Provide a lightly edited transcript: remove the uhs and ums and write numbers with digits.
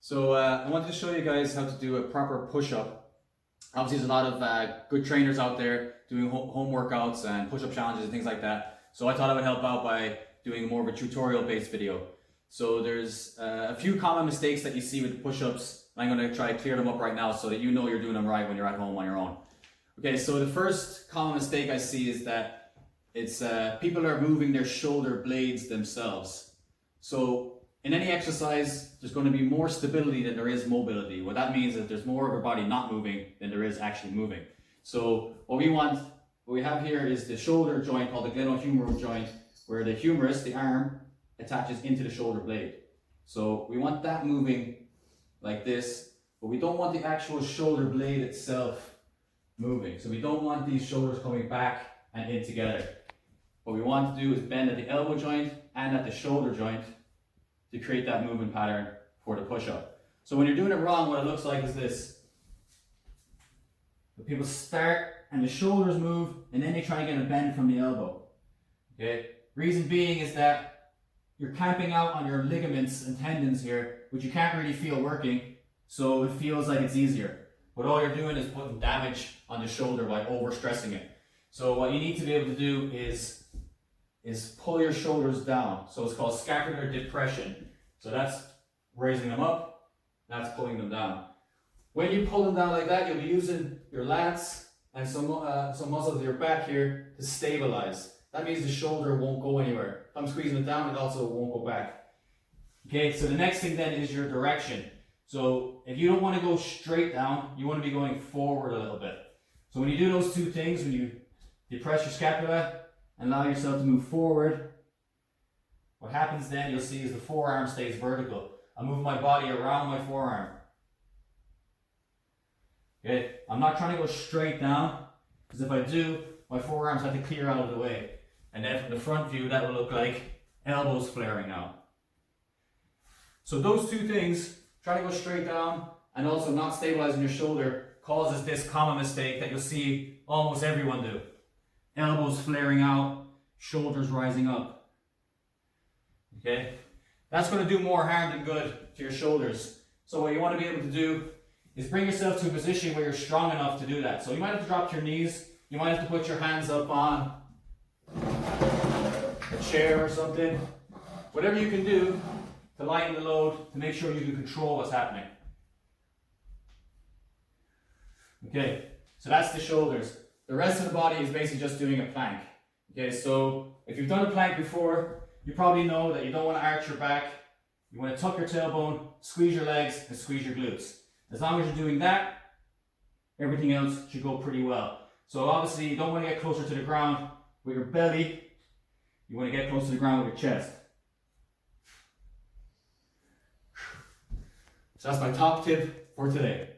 So I wanted to show you guys how to do a proper push-up. Obviously there's a lot of good trainers out there doing home workouts and push-up challenges and things like that. So I thought I would help out by doing more of a tutorial-based video. So there's a few common mistakes that you see with push-ups. I'm going to try to clear them up right now so that you know you're doing them right when you're at home on your own. Okay, so the first common mistake I see is that it's people are moving their shoulder blades themselves. So in any exercise, there's going to be more stability than there is mobility. What that means is there's more of your body not moving than there is actually moving. So what we have here is the shoulder joint called the glenohumeral joint, where the humerus, the arm, attaches into the shoulder blade. So we want that moving like this, but we don't want the actual shoulder blade itself moving. So we don't want these shoulders coming back and in together. What we want to do is bend at the elbow joint and at the shoulder joint to create that movement pattern for the push-up. So when you're doing it wrong, what it looks like is this. So people start and the shoulders move and then they try to get a bend from the elbow. Okay? Reason being is that you're clamping out on your ligaments and tendons here, which you can't really feel working, so it feels like it's easier. But all you're doing is putting damage on the shoulder by overstressing it. So what you need to be able to do is pull your shoulders down. So it's called scapular depression. So that's raising them up, that's pulling them down. When you pull them down like that, you'll be using your lats and some muscles of your back here to stabilize. That means the shoulder won't go anywhere. If I'm squeezing it down, it also won't go back. Okay, so the next thing then is your direction. So if you don't want to go straight down, you want to be going forward a little bit. So when you do those two things, when you depress your scapula and allow yourself to move forward, what happens then, you'll see, is the forearm stays vertical. I move my body around my forearm. Okay, I'm not trying to go straight down, because if I do, my forearms have to clear out of the way. And then from the front view, that will look like elbows flaring out. So those two things, trying to go straight down and also not stabilizing your shoulder, causes this common mistake that you'll see almost everyone do. Elbows flaring out, shoulders rising up. Okay? That's going to do more harm than good to your shoulders. So what you want to be able to do is bring yourself to a position where you're strong enough to do that. So you might have to drop your knees, you might have to put your hands up on a chair or something. Whatever you can do to lighten the load, to make sure you can control what's happening. Okay, so that's the shoulders. The rest of the body is basically just doing a plank. Okay, so if you've done a plank before, you probably know that you don't want to arch your back. You want to tuck your tailbone, squeeze your legs, and squeeze your glutes. As long as you're doing that, everything else should go pretty well. So obviously you don't want to get closer to the ground with your belly. You want to get close to the ground with your chest. So that's my top tip for today.